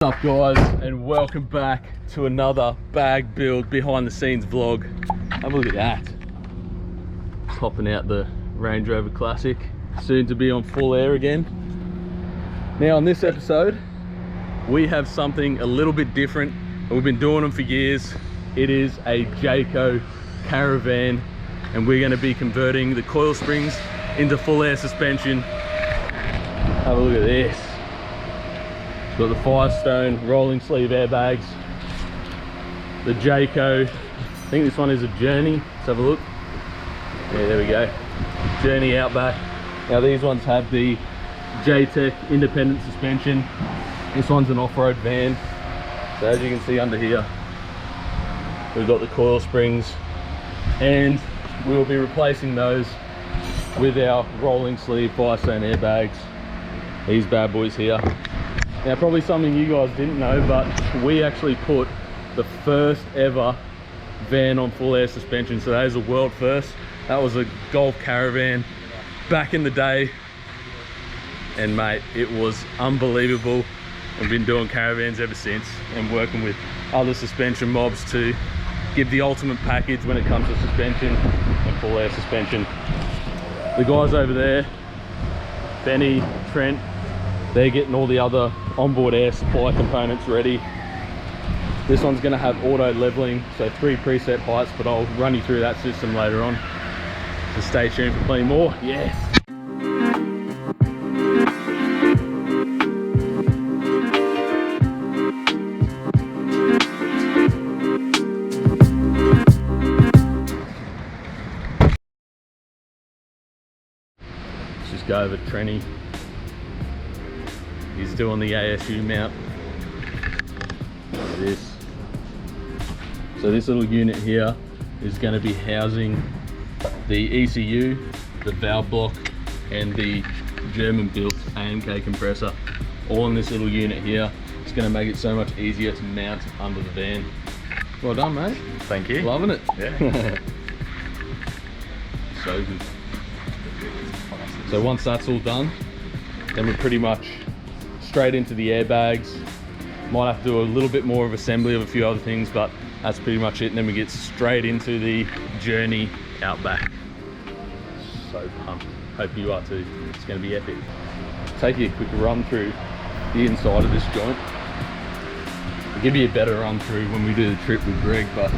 What's up guys, and welcome back to another bag build behind the scenes vlog. Have a look at that. Popping out the Range Rover Classic, soon to be on full air again. Now on this episode we have something a little bit different. We've been doing them for years. It is a Jayco Caravan, and we're going to be converting the coil springs into full air suspension. Have a look at this. Got the Firestone rolling sleeve airbags, the Jayco, I think this one is a Journey. Let's have a look. Yeah, there we go, Journey Outback. Now these ones have the JTECH independent suspension. This one's an off-road van. So as you can see under here, we've got the coil springs, and we'll be replacing those with our rolling sleeve Firestone airbags. These bad boys here. Now probably something you guys didn't know, but we actually put the first ever van on full air suspension. So that is a world first. That was a Golf Caravan back in the day, and mate, it was unbelievable. We've been doing caravans ever since and working with other suspension mobs to give the ultimate package when it comes to suspension and full air suspension. The guys over there, Benny, Trent, they're getting all the other onboard air supply components ready. This one's going to have auto leveling, so 3 preset heights, but I'll run you through that system later on. So stay tuned for plenty more. Yes! Let's just go over Trenny. He's doing the ASU mount. Look at this. So this little unit here is going to be housing the ECU, the valve block, and the German built AMK compressor, all in this little unit here. It's going to make it so much easier to mount under the van. Well done, mate. Thank you. Loving it. Yeah. So good. So once that's all done, then we're pretty much straight into the airbags. Might have to do a little bit more of assembly of a few other things, but that's pretty much it. And then we get straight into the Journey Outback. So pumped. Hope you are too. It's going to be epic. Take you a quick run through the inside of this joint. I'll give you a better run through when we do the trip with Greg, but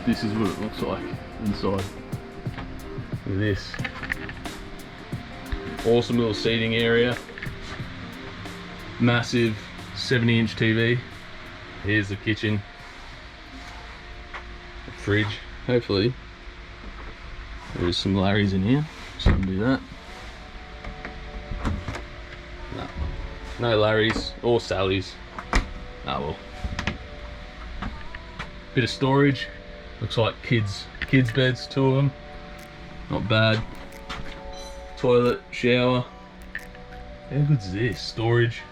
this is what it looks like inside. Look at this. Awesome little seating area. Massive 70-inch TV. Here's the kitchen. The fridge, hopefully. There's some Larrys in here, so I can do that. No Larrys or Sallys. Ah well. Bit of storage. Looks like kids beds, 2 of them. Not bad. Toilet, shower. How good's this? Storage.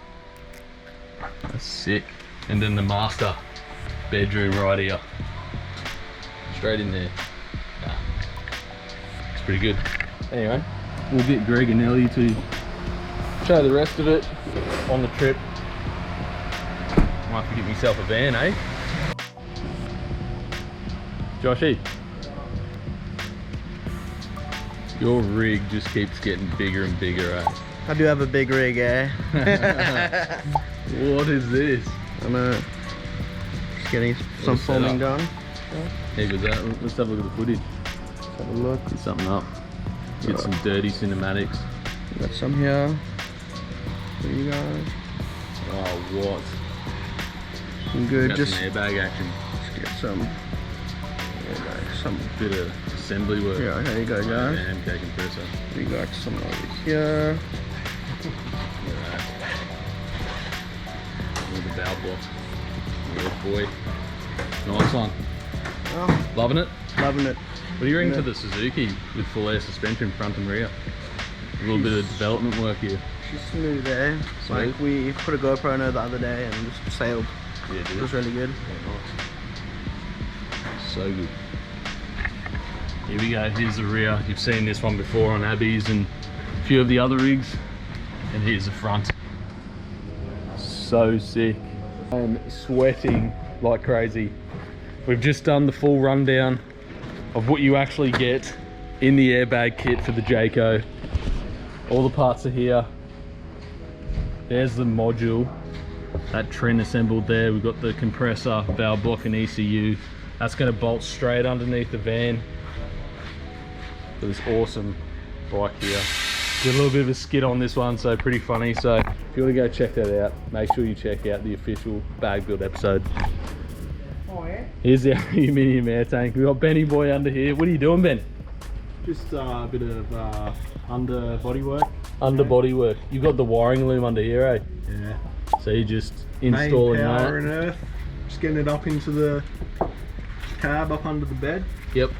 That's sick. And then the master bedroom right here. Straight in there. Nah. It's pretty good. Anyway, we'll get Greg and Ellie to show the rest of it on the trip. Might have to get myself a van, eh? Joshy, your rig just keeps getting bigger and bigger, eh? I do have a big rig, eh? What is this? I'm just getting some filming done. How good's that? Let's have a look at the footage. Let's have a look. Get something up. Get some dirty cinematics. Got some here for you guys. Oh, what? I'm good. Got Just some airbag action. get some Bit of assembly work. Yeah, here you go, guys. AMK compressor. We got some over here. Look at that. Look at the valve blocks. Yeah, boy. Nice one. Oh, Loving it? loving it. What do you bring to the Suzuki with full air suspension front and rear? A little bit of development work here. She's smooth, eh? Smooth. Like we put a GoPro on her the other day and just sailed. Yeah, dude. It was really good. Yeah, nice. So good. Here we go, here's the rear. You've seen this one before on Abby's and a few of the other rigs. And here's the front. so sick. I'm sweating like crazy. We've just done the full rundown of what you actually get in the airbag kit for the Jayco. All the parts are here. There's the module, that trim assembled there. We've got the compressor, valve block and ECU. That's going to bolt straight underneath the van for this awesome bike here. Did a little bit of a skit on this one, so pretty funny. So if you want to go check that out, make sure you check out the official bag build episode. Oh yeah? Here's the aluminium air tank. We've got Benny Boy under here. What are you doing, Ben? Just a bit of under body work. Under body work. You've got the wiring loom under here, eh? Yeah. So you're just installing Main power that. and earth. Just getting it up into the cab up under the bed. Yep.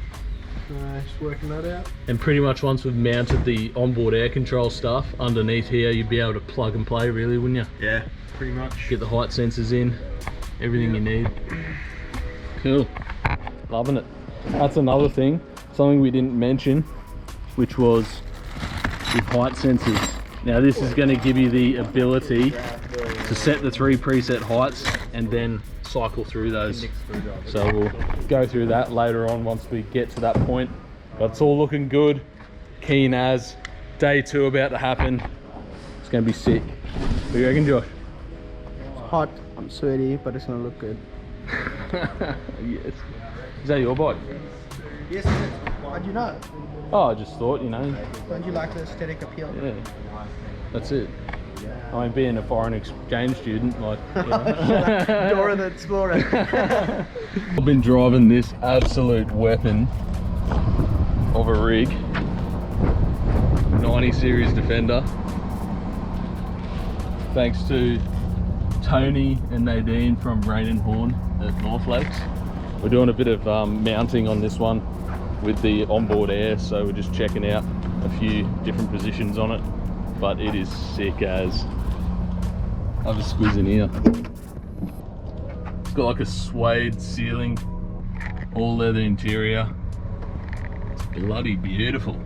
Just working that out. And pretty much once we've mounted the onboard air control stuff underneath here, you'd be able to plug and play really, wouldn't you? Yeah, pretty much. Get the height sensors in, everything you need. Cool. Loving it. That's another thing, something we didn't mention, which was with height sensors. Now this is going to give you the ability to set the 3 preset heights and then cycle through those. So we'll go through that later on once we get to that point. But it's all looking good. Keen as. Day 2 about to happen. It's going to be sick. What do you reckon, Josh? It's hot, I'm sweaty, but it's gonna look good. Yes. Is that your bike? Yes, it is. How'd you know? Oh, I just thought, you know. Don't you like the aesthetic appeal? Yeah. That's it. I mean, being a foreign exchange student, like, you know. Dora the Explorer. I've been driving this absolute weapon of a rig, 90 series Defender, thanks to Tony and Nadine from Rain and Horn at North Lakes. We're doing a bit of mounting on this one with the onboard air, so we're just checking out a few different positions on it, but it is sick as. Have a squeeze in here. It's got like a suede ceiling, all leather interior. It's bloody beautiful.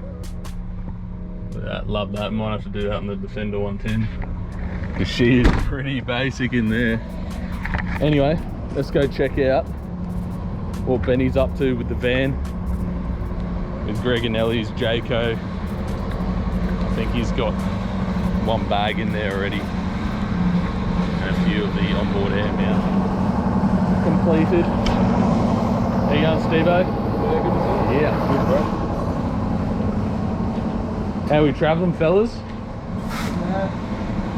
Look at that, love that. Might have to do that on the Defender 110. Because she is pretty basic in there. Anyway, let's go check out what Benny's up to with the van. With Greg Ellie's Jayco. I think he's got 1 bag in there already. And a few of the onboard air mount completed. How you going, Steve-O? Yeah, good to see you. Yeah, good bro. How are we travelling, fellas?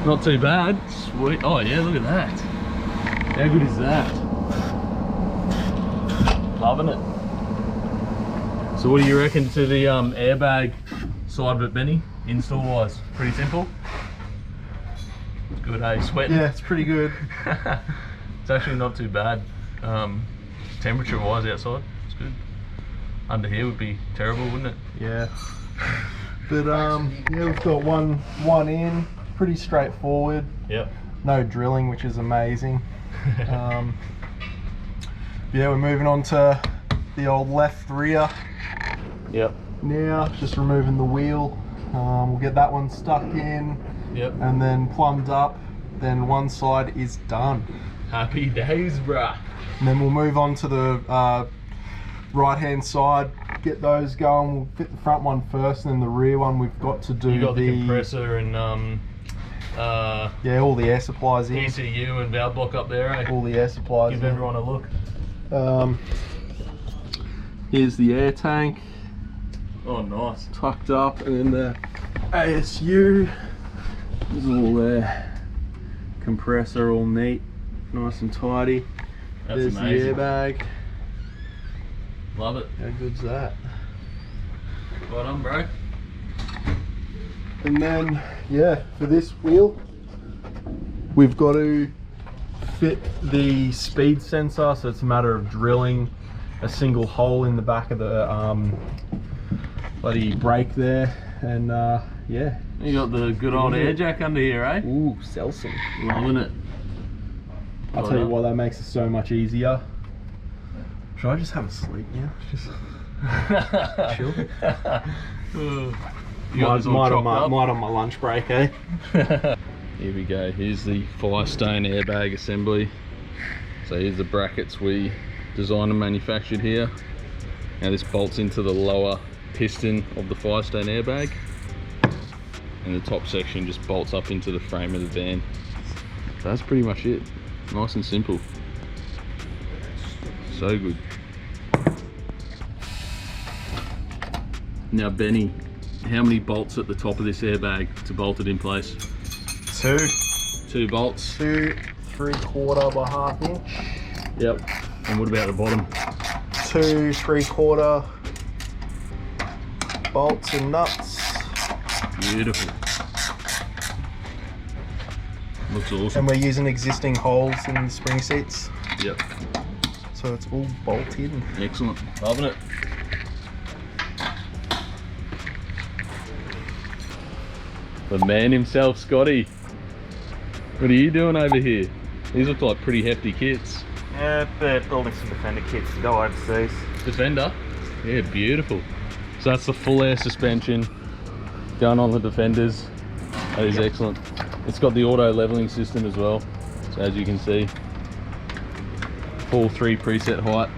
Not too bad. Sweet. Oh yeah, look at that. How good is that? Loving it. So what do you reckon to the airbag side of it, Benny? Install wise, pretty simple. Good, hey, sweating? Yeah, it's pretty good. It's actually not too bad. Temperature wise outside, it's good. Under here would be terrible, wouldn't it? Yeah. But yeah, we've got one in, pretty straightforward. Yep. No drilling, which is amazing. Yeah, we're moving on to the old left rear. Yep. Now, just removing the wheel. We'll get that one stuck in. Yep. And then plumbed up. Then one side is done. Happy days, bruh. And then we'll move on to the right hand side, get those going. We'll fit the front one first, and then the rear one we've got to do. You got the compressor and yeah, all the air supplies in. ECU and valve block up there, eh? All the air supplies Give in. everyone a look. Here's the air tank Oh, nice. tucked up, and then the ASU is all there. Compressor all neat, nice and tidy. That's There's amazing. the airbag. Love it. How good's that? Well done, bro. And then, yeah, for this wheel, we've got to fit the speed sensor, so it's a matter of drilling a single hole in the back of the bloody brake there, and yeah. You got the good old air jack under here, eh? Ooh, Selsun. Loving it. I'll tell you why that makes it so much easier. Should I just have a sleep now? Just chill. You got this all chopped up? Might on my lunch break, eh? Here we go, here's the Firestone airbag assembly. So here's the brackets we designed and manufactured here. Now this bolts into the lower piston of the Firestone airbag, and the top section just bolts up into the frame of the van. So that's pretty much it. Nice and simple. So good. Now Benny, how many bolts at the top of this airbag to bolt it in place? 2. 2 bolts. 2 3/4 by 1/2 inch. Yep. And what about the bottom? 2 3/4 bolts and nuts. Beautiful. Looks awesome. And we're using existing holes in the spring seats, Yep. so it's all bolted. Excellent. Loving it. The man himself, Scotty. What are you doing over here? These look like pretty hefty kits. Yeah, they're building some Defender kits to go overseas. Defender? Yeah, beautiful. So that's the full air suspension going on the Defenders. That is excellent. It's got the auto leveling system as well. So as you can see, full 3 preset height.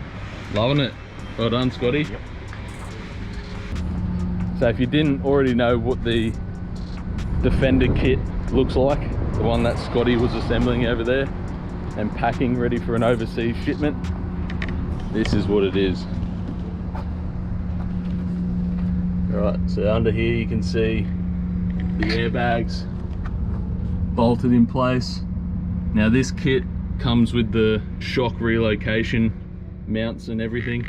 Loving it. Well done, Scotty. Yep. So if you didn't already know what the Defender kit looks like, the one that Scotty was assembling over there and packing ready for an overseas shipment, this is what it is. Alright, so under here you can see the airbags bolted in place. Now this kit comes with the shock relocation mounts and everything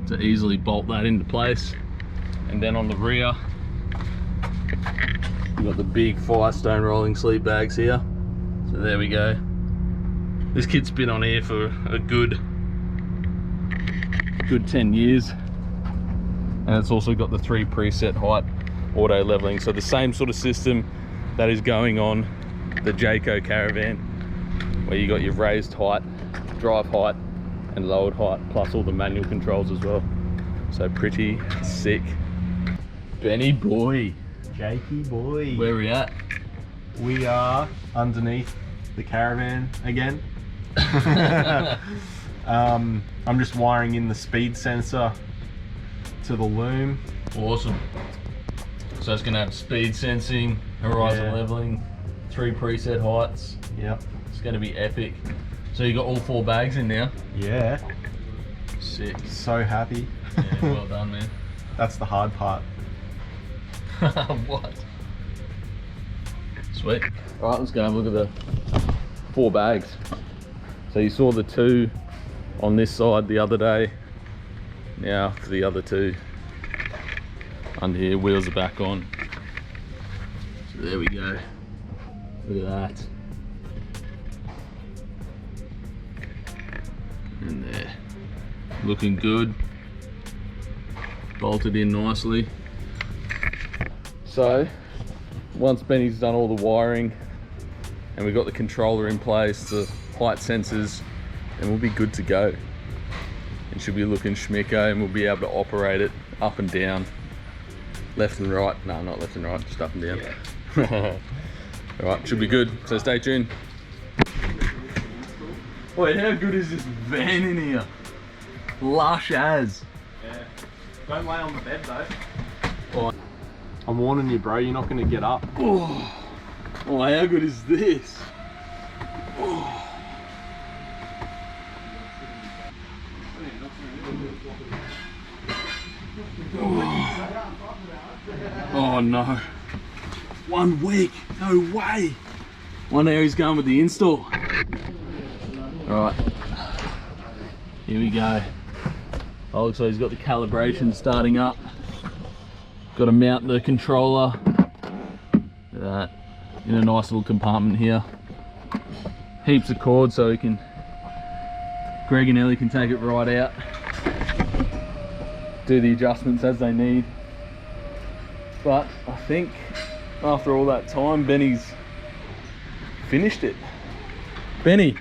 to easily bolt that into place. And then on the rear we've got the big Firestone rolling sleeve bags here. So there we go. This kit's been on air for a good 10 years. And it's also got the 3 preset height auto leveling. So the same sort of system that is going on the Jayco Caravan, where you got your raised height, drive height and lowered height, plus all the manual controls as well. So pretty sick. Benny boy. Jakey boy. Where are we at? We are underneath the caravan again. I'm just wiring in the speed sensor to the loom. Awesome. So it's going to have speed sensing, horizon Yeah. leveling, 3 preset heights. Yep. It's going to be epic. So you got all 4 bags in now. Yeah. Sick. So happy. Yeah, well done, man. That's the hard part. What? Sweet. All right, let's go and look at the 4 bags. So you saw the 2 on this side the other day. Now for the other 2 under here, wheels are back on. So there we go. Look at that. And there. Looking good. Bolted in nicely. So once Benny's done all the wiring and we've got the controller in place, the height sensors, and we'll be good to go. It should be looking schmicko and we'll be able to operate it up and down, left and right. No, not left and right, just up and down. Yeah. All right, should be good, so stay tuned. Wait, how good is this van in here? Lush as. Yeah. Don't lay on the bed though. Oh, I'm warning you, bro, you're not going to get up. oh, how good is this? Oh. Oh no. 1 week, no way. Wonder how he's going with the install. Alright, here we go. Oh, looks like he's got the calibration starting up. Got to mount the controller. Look at that. In a nice little compartment here. Heaps of cords so Greg and Ellie can take it right out. Do the adjustments as they need. But I think after all that time, Benny's finished it. Benny,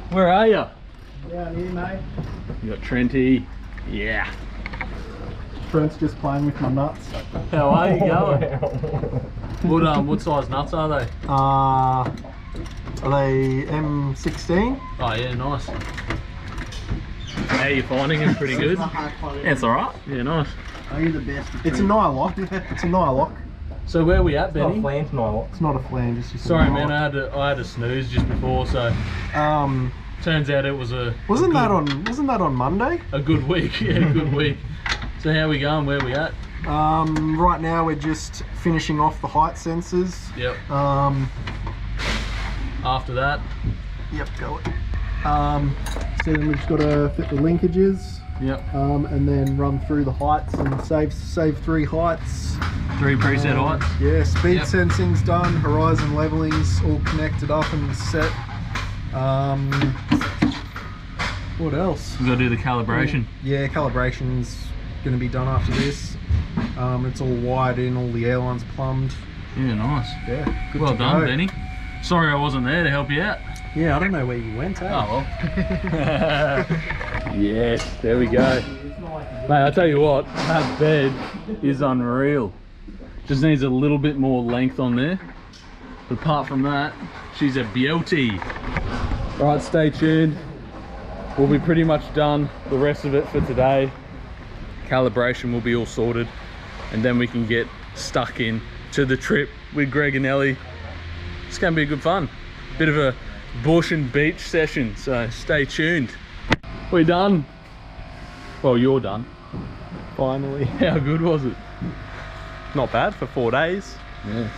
where are you? Down here, mate. You got Trenty. Yeah. Trent's just playing with my nuts. How are you going? What size nuts are they? Are they M16? Oh yeah, nice. How are you finding them? Pretty good? Yeah, it's alright. Yeah, nice. Are you the best? It's a nylock. It's a nylock. So where are we at, Not a Benny? flange nylock. It's not a flange. It's just Sorry a man, nylock. I had a snooze just before, so turns out it was Wasn't that on Monday? a good week. Yeah, a good week. So how we going? Where we at? Right now we're just finishing off the height sensors. Yep. After that, Yep, go it. So then we've just got to fit the linkages. yep. And then run through the heights and save 3 heights. 3 preset heights. Yeah, speed Yep. sensing's done, horizon leveling's all connected up and set. What else? We've got to do the calibration. Yeah, calibration's going to be done after this. It's all wired in, all the airlines plumbed. Yeah, nice. Yeah, good Well to done, go. Benny. Sorry I wasn't there to help you out. Yeah, I don't know where you went, eh? Oh well. Yes, there we go. Mate, I tell you what, that bed is unreal. Just needs a little bit more length on there. But apart from that, she's a beauty. Right, stay tuned. We'll be pretty much done the rest of it for today. Calibration will be all sorted, and then we can get stuck in to the trip with Greg and Ellie. It's gonna be good fun. Bit of a bush and beach session, so stay tuned. We done? Well, you're done. Finally. How good was it? Not bad for 4 days. Yeah,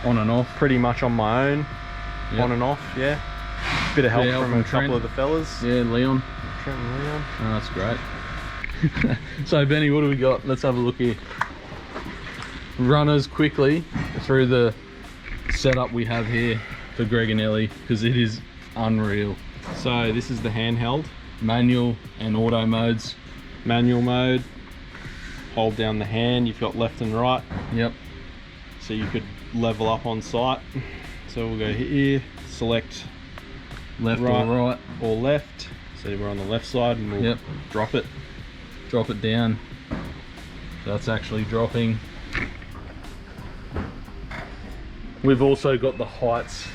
on and off. Pretty much on my own. Yep. On and off, yeah. Bit of help Yeah, from from a couple Trent. of the fellas. Yeah, Leon. Trent and Leon. Oh, that's great. So Benny, what do we got? Let's have a look here. Run us quickly through the setup we have here for Greg and Ellie, because it is unreal. So this is the handheld. Manual and auto modes. Manual mode. Hold down the hand, you've got left and right. Yep. So you could level up on site. So we'll go here, select Left right or right. or left. So we're on the left side and we'll Yep. drop it. Drop it down. That's actually dropping. We've also got the heights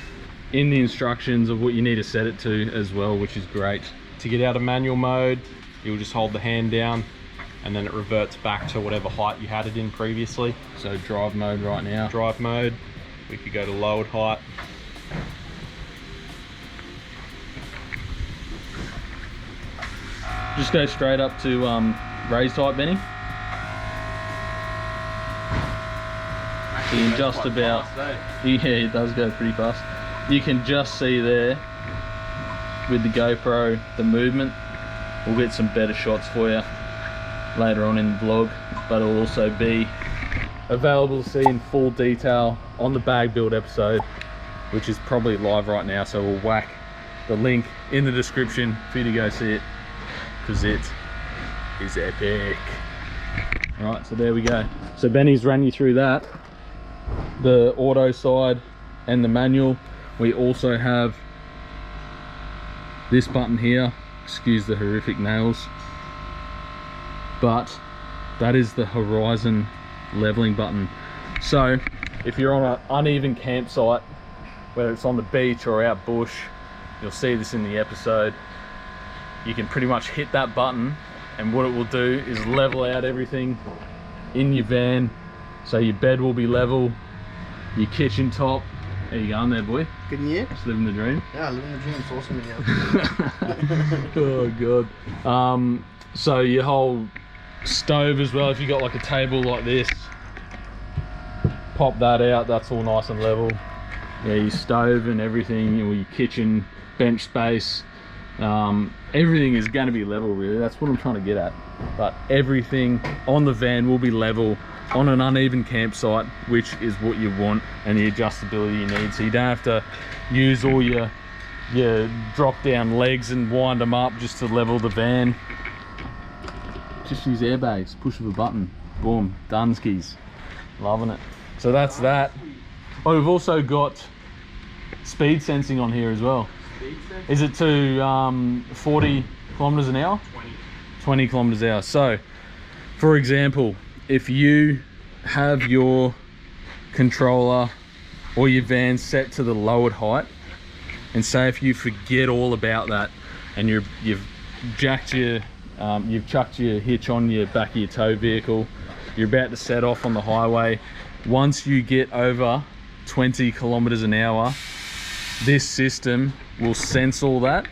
in the instructions of what you need to set it to as well, which is great. To get out of manual mode, you'll just hold the hand down and then it reverts back to whatever height you had it in previously. So drive mode right now. Drive mode, we could go to lowered height. Just go straight up to raised height, Benny. So you can just about, yeah, it does go pretty fast. You can just see there with the GoPro the movement. We'll get some better shots for you later on in the vlog, but it'll also be available to see in full detail on the bag build episode, which is probably live right now. So we'll whack the link in the description for you to go see it, because it is epic. All right, so there we go. So Benny's ran you through that, the auto side and the manual. We also have this button here, excuse the horrific nails, but that is the horizon leveling button. So if you're on an uneven campsite, whether it's on the beach or out bush, you'll see this in the episode, you can pretty much hit that button and what it will do is level out everything in your van. So your bed will be level, your kitchen top. There you go, there boy. Good year? Just living the dream. Yeah, living the dream. It's awesome in here. Oh god. So your whole stove as well, if you got like a table like this, pop that out, that's all nice and level. Yeah, your stove and everything, your kitchen, bench space, everything is going to be level really. That's what I'm trying to get at. But everything on the van will be level on an uneven campsite, which is what you want and the adjustability you need. So you don't have to use all your drop down legs and wind them up just to level the van. Just use airbags, push of a button, boom, Dunskies. Loving it. So that's that. Oh, we've also got speed sensing on here as well. Is it to 40 kilometers an hour? 20 kilometers an hour. So for example, if you have your controller or your van set to the lowered height. And say if you forget all about that and you've chucked your hitch on your back of your tow vehicle, you're about to set off on the highway. Once you get over 20 kilometers an hour, this system will sense all that.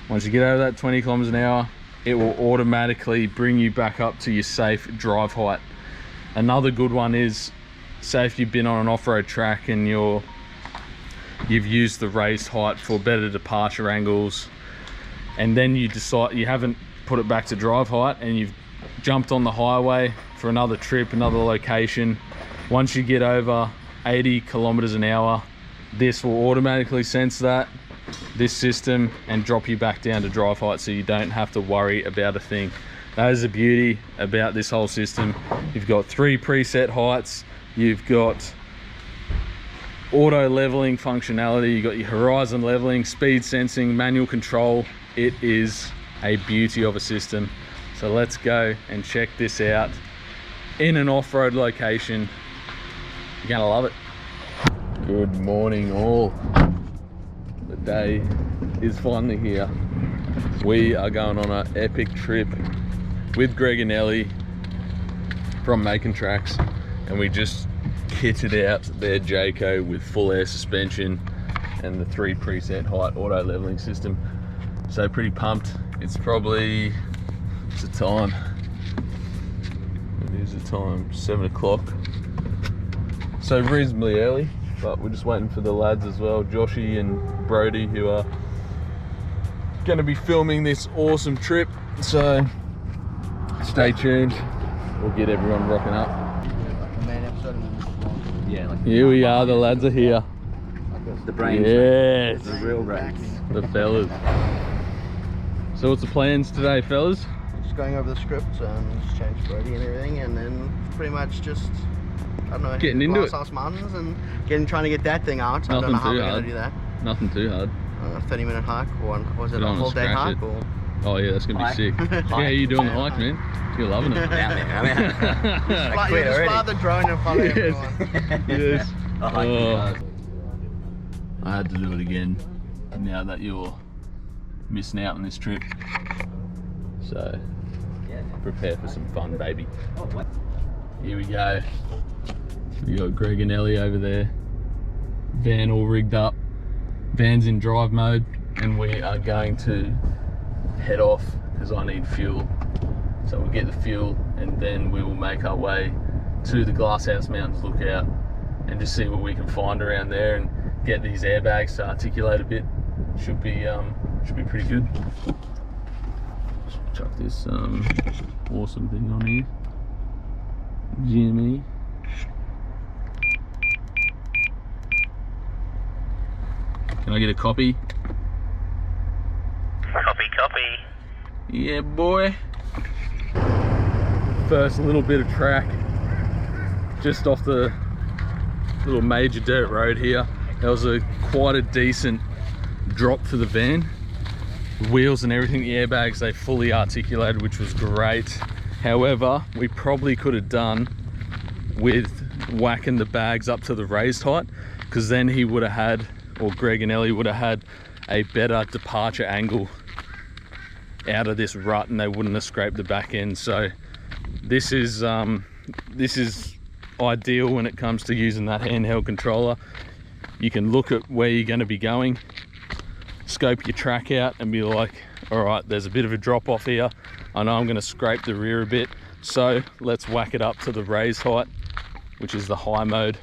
Once you get over that 20 kilometers an hour, it will automatically bring you back up to your safe drive height. Another good one is, say if you've been on an off-road track and you've used the raised height for better departure angles, and then you decide you haven't put it back to drive height and you've jumped on the highway for another trip, another location. Once you get over 80 kilometers an hour, this will automatically sense that, this system, and drop you back down to drive height, so you don't have to worry about a thing. That is the beauty about this whole system. You've got 3 preset heights, you've got auto leveling functionality, you've got your horizon leveling, speed sensing, manual control. It is a beauty of a system. So let's go and check this out in an off-road location. You're gonna love it. Good morning all. The day is finally here. We are going on an epic trip with Greg and Ellie from MAKNTRX, and we just kitted out their Jayco with full air suspension and the 3 preset height auto leveling system. So pretty pumped. It's probably, what's the time? It is the time, 7 o'clock. So reasonably early, but we're just waiting for the lads as well, Joshy and Brody, who are going to be filming this awesome trip. So stay tuned. We'll get everyone rocking up. Here we are, the lads are here. The brains. Yes. The real brains. The fellas. So what's the plans today, fellas? Just going over the scripts and just change Brody and everything, and then pretty much just, I don't know, getting into it. Glass House Mountains and trying to get that thing out. I Nothing don't know how too we're hard. going to do that. Nothing too hard. 30-minute hike, or was it Put a on a whole day scratch hike? it. Or? Oh yeah, that's gonna be Hike. sick. Yeah, how you doing the hike, man? You're loving it. You just fly the drone and follow everyone. Yes. I like Oh. I had to do it again now that you're missing out on this trip. So prepare for some fun, baby. Here we go. We got Greg and Ellie over there. Van all rigged up. Van's in drive mode, and we are going to head off because I need fuel. So we'll get the fuel and then we will make our way to the Glasshouse Mountains lookout and just see what we can find around there and get these airbags to articulate a bit. Should be pretty good. Chuck this awesome thing on here. Jimmy. Can I get a copy? Copy. Yeah, boy. First little bit of track just off the little major dirt road here. That was quite a decent drop for the van. Wheels and everything, the airbags, they fully articulated, which was great. However, we probably could have done with whacking the bags up to the raised height, because then he would have had, or Greg and Ellie would have had, a better departure angle out of this rut and they wouldn't have scraped the back end. So this is ideal when it comes to using that handheld controller. You can look at where you're going to be going, scope your track out and be like, all right, there's a bit of a drop off here. I know I'm going to scrape the rear a bit, so let's whack it up to the raised height, which is the high mode,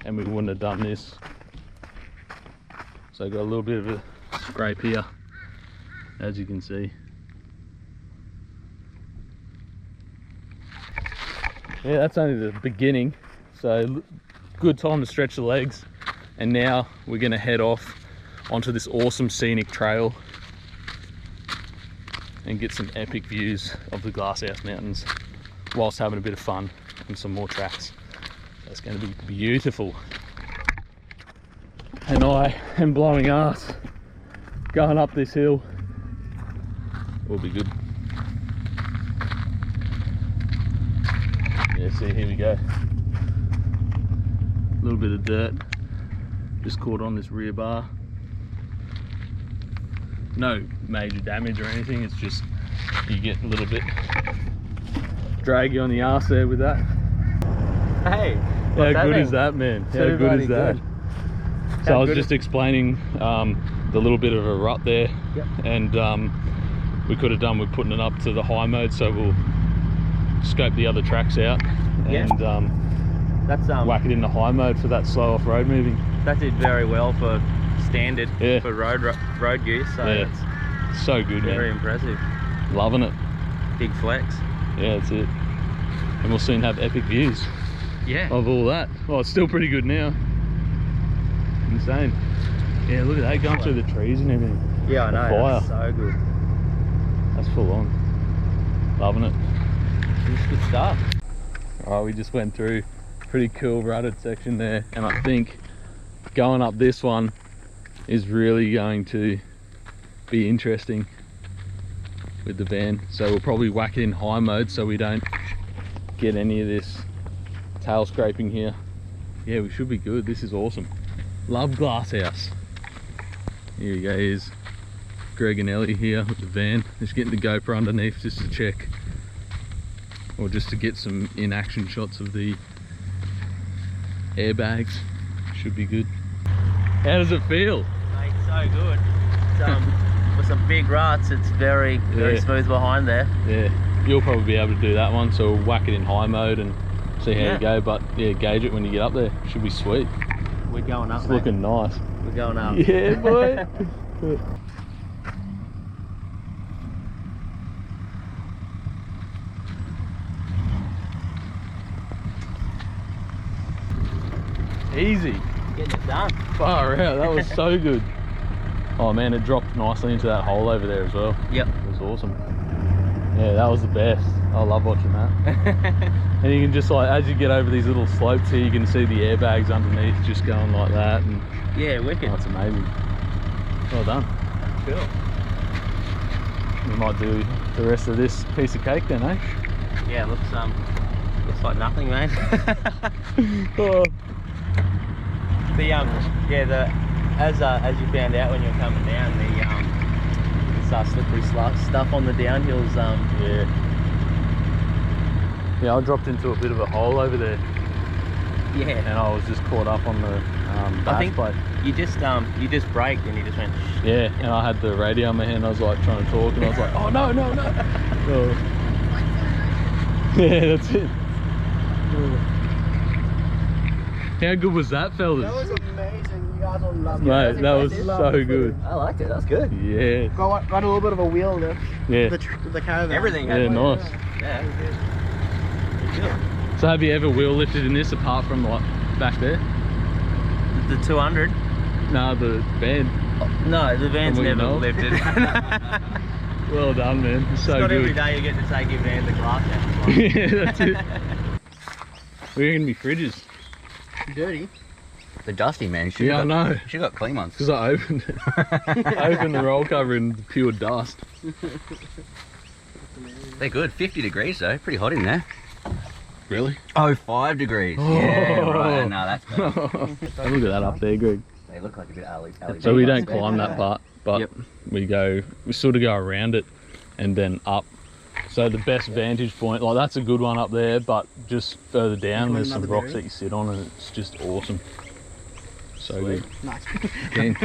and we wouldn't have done this. So got a little bit of a scrape here, as you can see. Yeah, that's only the beginning, so good time to stretch the legs. And now we're going to head off onto this awesome scenic trail and get some epic views of the Glasshouse Mountains whilst having a bit of fun and some more tracks. That's going to be beautiful. And I am blowing ass going up this hill. Will be good. Yeah, see, here we go. little bit of dirt just caught on this rear bar. No major damage or anything, it's just you get a little bit draggy on the arse there with that. Hey, how good is that, man? How good is that? So I was just explaining the little bit of a rut there. Yep. And we could have done with putting it up to the high mode, so we'll scope the other tracks out and that's whack it in the high mode for that slow off-road moving. that did very well for standard Yeah. for road use. So Yeah. it's So good, very man. impressive. Loving it. Big flex. Yeah, that's it. And we'll soon have epic views Yeah. of all that. Well, it's still pretty good now. Insane. Yeah, look at that going through the trees and everything. Yeah, I know. fire. That's so good. That's full on. Loving it. It's good stuff. Oh, we just went through a pretty cool rutted section there, and I think going up this one is really going to be interesting with the van. So we'll probably whack it in high mode so we don't get any of this tail scraping here. Yeah, we should be good. This is awesome. Love Glasshouse. Here we go. Here's Greg and Ellie here with the van. Just getting the GoPro underneath just to check, or just to get some in-action shots of the airbags. Should be good. How does it feel? Mate, so good. It's, with some big ruts, it's very smooth behind there. Yeah, you'll probably be able to do that one, so we'll whack it in high mode and see how you go. But yeah, gauge it when you get up there. Should be sweet. We're going up. It's looking nice. We're going up. Yeah, boy. Easy. Getting it done. Far out. That was so good. Oh man, it dropped nicely into that hole over there as well. Yep. It was awesome. Yeah, that was the best. I love watching that. And you can just, like, as you get over these little slopes here, you can see the airbags underneath just going like that. And Yeah, wicked. oh, it's amazing. Well done. Cool. We might do the rest of this piece of cake then, eh? Yeah, looks like nothing, mate. Oh. As you found out when you were coming down, the slippery stuff on the downhills. Yeah, I dropped into a bit of a hole over there, Yeah. and I was just caught up on the I back think plate. you just braked and you just went. Yeah, and I had the radio in my hand. I was like trying to talk, and I was like, "Oh no, no, no!" Oh. Yeah, that's it. How good was that, fellas? That was amazing. You guys will love it. Mate, that was so good. I liked it. That's good. Yeah, Got a little bit of a wheel there. yeah, The caravan. Everything. yeah, nice. Yeah. Good. So have you ever wheel lifted in this apart from like back there? The 200. Nah, the van. No, the van's From what you never know. lifted. Well done, man. It's so Not good. every day you get to take your van to glass house. Yeah, that's it. We're gonna be fridges. Dirty. The dusty, man. Yeah, I know. Should got clean ones. Because I opened it. I opened the roll cover and pure dust. They're good. 50 degrees though. Pretty hot in there. Really? Oh, 5 degrees. Yeah, right. No, that's better. Look at that up there, Greg. They look like a bit LED. So we don't climb that part, but Yep. we sort of go around it and then up. So the best vantage point, like that's a good one up there, but just further down there's some rocks that you sit on and it's just awesome. So good. Nice. Keen.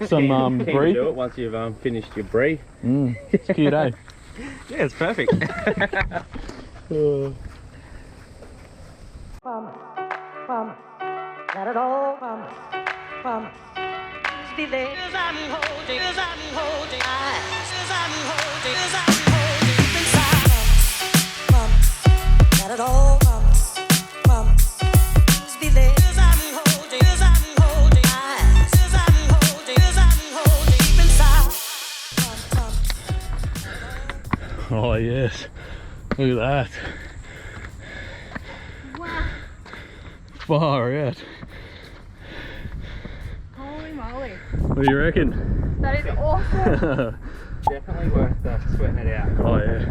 Some brie. Do it once you've finished your brie. It's cute, eh? Yeah, it's perfect. Not at all. Be there. I'm holding. Not at all. Be there. Oh yes. Look at that. Wow. Far out. Holy moly. What do you reckon? That is awesome. Definitely worth sweating it out. Oh yeah.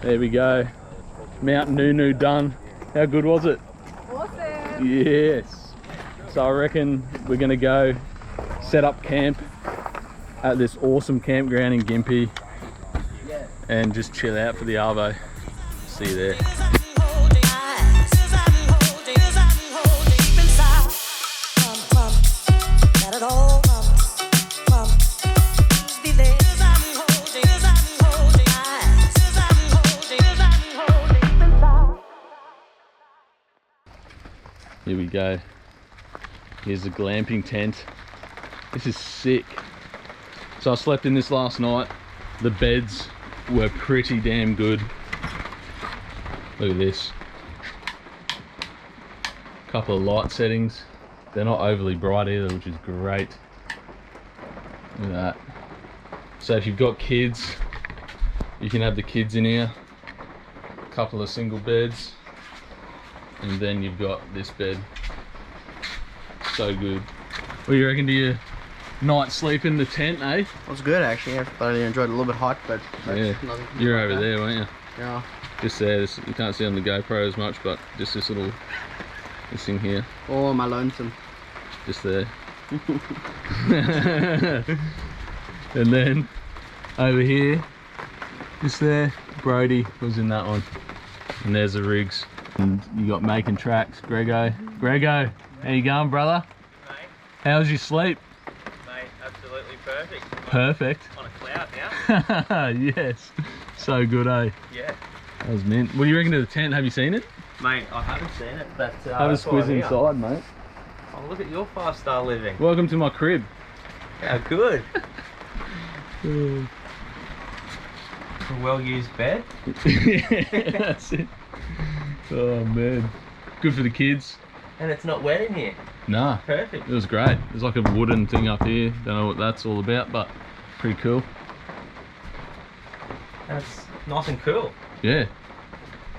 There we go. Mount Nunu done. How good was it? Awesome. Yes. So I reckon we're gonna go set up camp at this awesome campground in Gympie and just chill out for the arvo. See you there. Here we go. Here's the glamping tent. This is sick. So I slept in this last night. The beds were pretty damn good. Look at this. Couple of light settings. They're not overly bright either, which is great. Look at that. So if you've got kids, you can have the kids in here. A couple of single beds. And then you've got this bed. So good. What do you reckon to your night sleep in the tent, eh? It was good actually. I thought I enjoyed it a little bit hot, but Yeah. You're over there, weren't you? Yeah. Just there. This, you can't see on the GoPro as much, but just this little this thing here. Oh, my lonesome. Just there. And then over here, just there, Brody was in that one. And there's the rigs. And you got MAKNTRX, Grego. Grego, how you going, brother? Mate, How's your sleep? mate, absolutely perfect. Perfect. On a cloud now. Yes. So good, eh? Yeah. That was mint. What do you reckon to the tent? Have you seen it? Mate, I haven't seen it, but Have a that's why squiz I'm here. inside, mate. Oh, look at your 5-star living. Welcome to my crib. How good. A well-used bed. Yeah, that's it. Oh man, good for the kids. And it's not wet in here. Nah, Perfect. it was great. There's like a wooden thing up here. Don't know what that's all about, but pretty cool. And it's nice and cool. Yeah.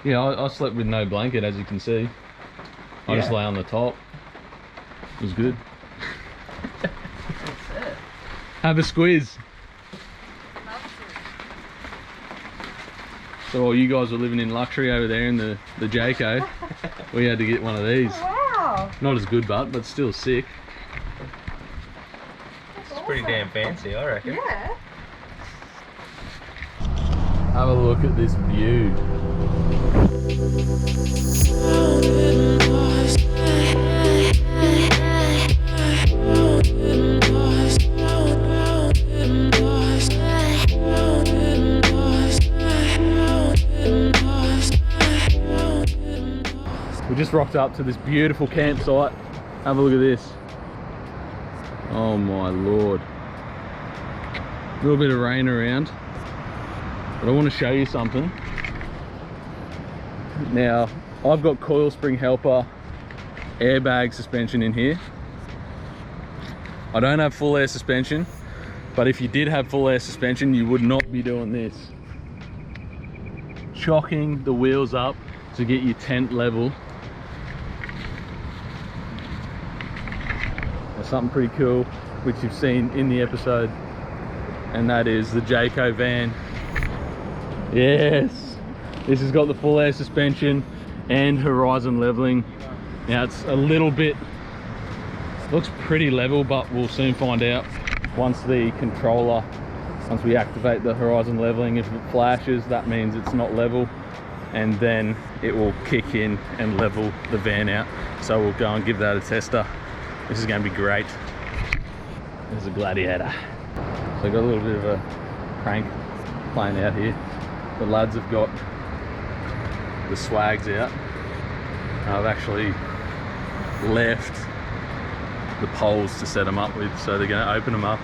Yeah, I slept with no blanket, as you can see. I just Yeah. lay on the top. It was good. That's it. Have a squeeze. So while you guys were living in luxury over there in the Jayco, we had to get one of these. Wow. Not as good, but still sick. It's pretty damn fancy, I reckon. Yeah. Have a look at this view. We just rocked up to this beautiful campsite. Have a look at this. Oh my lord. A little bit of rain around. But I want to show you something. Now, I've got Coil spring helper airbag suspension in here. I don't have full air suspension, but if you did have full air suspension, you would not be doing this. Chocking the wheels up to get your tent level. There's something pretty cool, which you've seen in the episode, and that is the Jayco van. Yes, this has got the full air suspension and horizon leveling. Now it's a little bit, looks pretty level, but we'll soon find out once the controller, once we activate the horizon leveling. If it flashes, that means it's not level, and then it will kick in and level the van out. So we'll go and give that a tester. This is going to be great. There's a Gladiator. So I got a little bit of a crank playing out here. The lads have got the swags out. I've actually left the poles to set them up with, so they're going to open them up.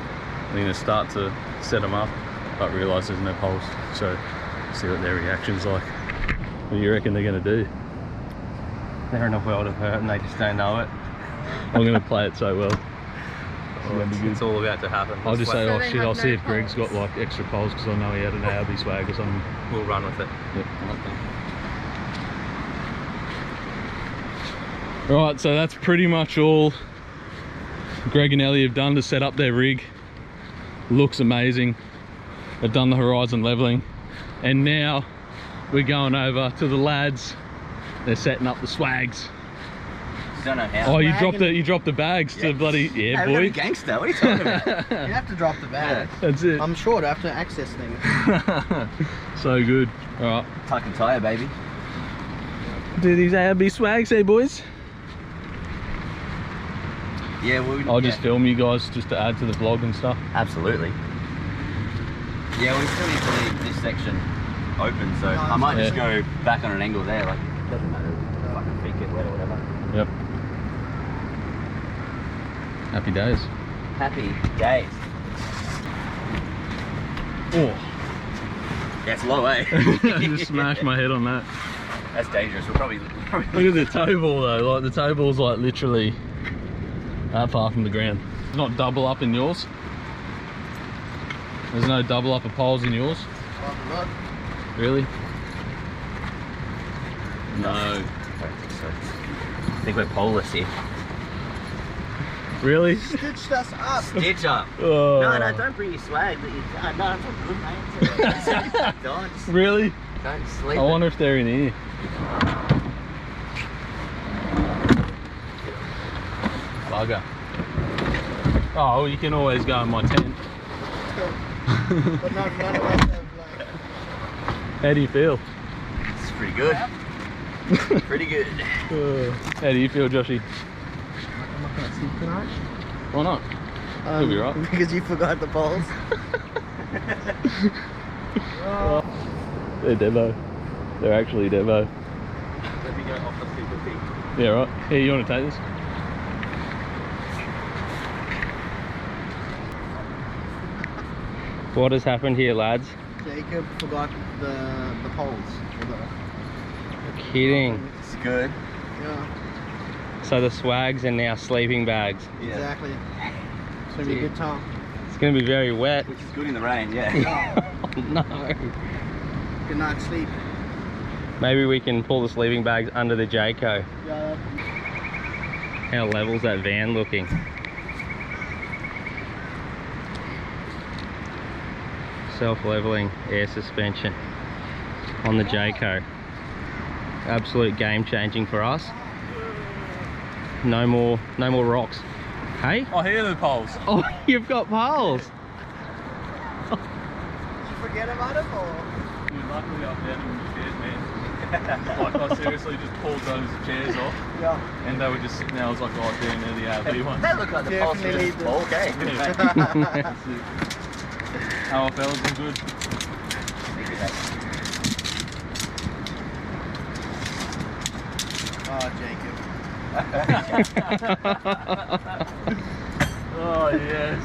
They're going to start to set them up, but realise there's no poles. So see what their reaction's like. What do you reckon they're going to do? They're in a world of hurt and they just don't know it. I'm going to play it so well. It's all about to happen. I'll just say, So oh they shit, have I'll see no if Greg's got like extra poles, because I know he had an ARB swag or something. We'll run with it. Yep. Right, so that's pretty much all Greg and Ellie have done to set up their rig. Looks amazing. I've done the horizon leveling, and now we're going over to the lads. They're setting up the swags. Don't know how. Oh, you dropped the bags to bloody Hey, we're boy. gonna be gangster. What are you talking about? You have to drop the bag. That's it. I'm short. I have to access things. So good. All right. Tuck and tire, baby. Do these ARB swags, hey boys? Yeah, I'll just film you guys just to add to the vlog and stuff. Absolutely. Yeah, we still need to leave this section open, so I might just go back on an angle there. Like, it doesn't matter. Fucking feet get wet or whatever. Yep. Happy days. Happy days. Oh, That's low, eh? just smashed my head on that. That's dangerous. We'll probably Look at the toe ball though. Like the toe ball's like literally that far from the ground. It's not double up in yours. There's no double up of poles in yours. Really? No. I don't think so. I think we're poleless here. Really? Stitched us up. Stitch up. Oh. No, don't bring your swag. No, it's all good, mate. Don't Really? sleep. I wonder if they're in here. Bugger. Oh, well, you can always go in my tent. But none of us have like. How do you feel? It's pretty good. Pretty good. How do you feel, Joshy? I'm not gonna sleep tonight. Why not? You'll be right. Because you forgot the poles. They're Devo. They're actually Devo. Let me go off the super peak. Yeah, right. Here, you want to take this? What has happened here, lads? Jacob forgot the poles. Kidding. It's good. Yeah, So the swags are now sleeping bags. Yeah. exactly. It's gonna be a good time. It's going to be very wet. Which is good in the rain, yeah. Oh, no. Good night sleep. Maybe we can pull the sleeping bags under the Jayco. Yeah. How level's that van looking? Self-leveling air suspension on the Jayco. Absolute game changing for us. No more rocks. Hey? Oh, here are the poles. Oh, you've got poles. Did you forget about it or? Dude, luckily I found them in the chairs, man. Like, I seriously just pulled those chairs off, Yeah. and they were just sitting there. I was like, oh, damn, they're the ARB ones. They look like the pulse Definitely of do. okay. That's it. How are fellas? All good? Oh, Jacob. Oh, yes.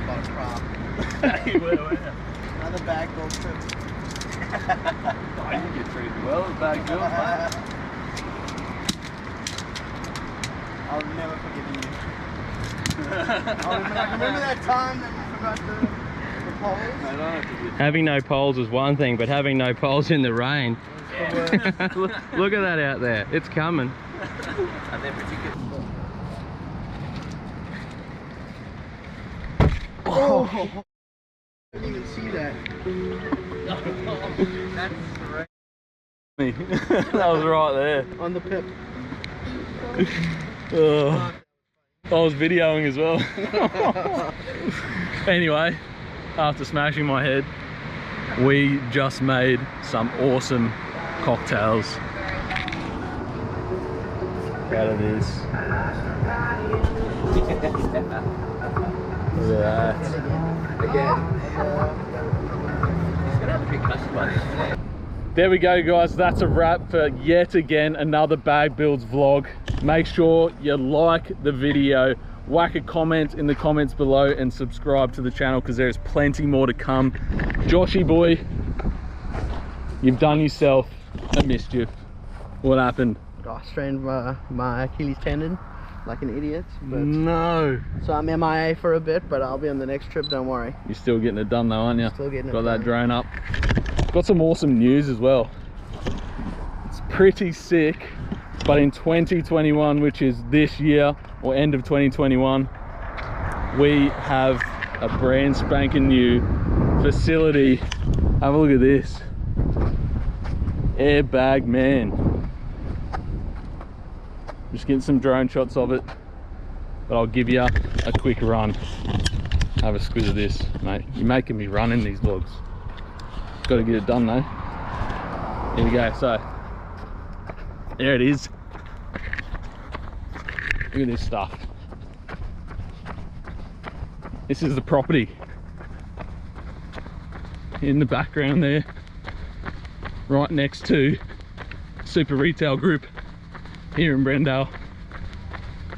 Got a prop. Hey, where? Another bag gold trip. Oh, you get treated well at Bag Bill, mate. I'll never forgive you. I remember that time that we forgot the poles. Mate, I don't forget. Having no poles is one thing, but having no poles in the rain. Look at that out there. It's coming. Are they particular? Oh! I didn't even see that. That was right there. On the pip. Oh, I was videoing as well. Anyway, after smashing my head, we just made some awesome cocktails out of this. Look at that. There we go, guys. That's a wrap for yet again another Bag Builds vlog. Make sure you like the video, whack a comment in the comments below, and subscribe to the channel because there's plenty more to come. Joshy boy, you've done yourself a mischief. What happened? I strained my Achilles tendon like an idiot. But No. so I'm MIA for a bit, but I'll be on the next trip, don't worry. You're still getting it done though, aren't you? Still getting it Got that done. drone up. Got some awesome news as well. It's pretty sick, but in 2021, which is this year or end of 2021, we have a brand spanking new facility. Have a look at this. Airbag man. Just getting some drone shots of it, but I'll give you a quick run. Have a squiz of this, mate. You're making me run in these vlogs. Got to get it done though. Here we go. So there it is. Look at this stuff. This is the property in the background there, right next to Super Retail Group here in Brendale.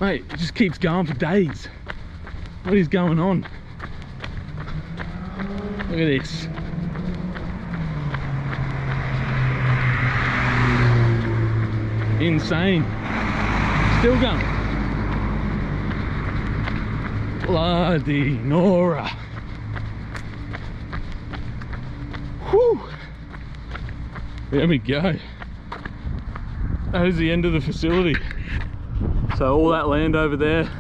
Mate, it just keeps going for days. What is going on? Look at this. Insane. Still going. Bloody Nora. Whew. There we go. That is the end of the facility. So all that land over there,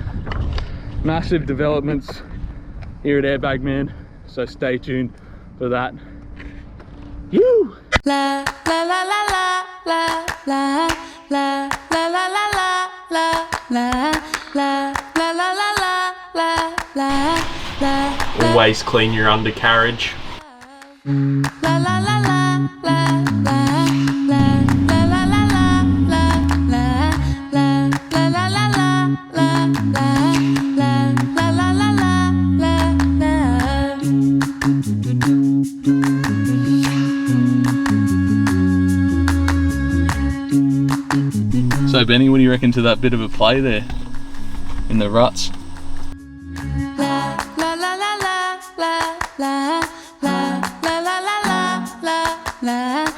massive developments here at Airbag Man. So stay tuned for that. You. La la la la la la la la la la la la la la la la la la. Always clean your undercarriage. La la la la la la la la la la la la la la la la la So Benny, what do you reckon to that bit of a play there in the ruts? la la la la la la la la la la la la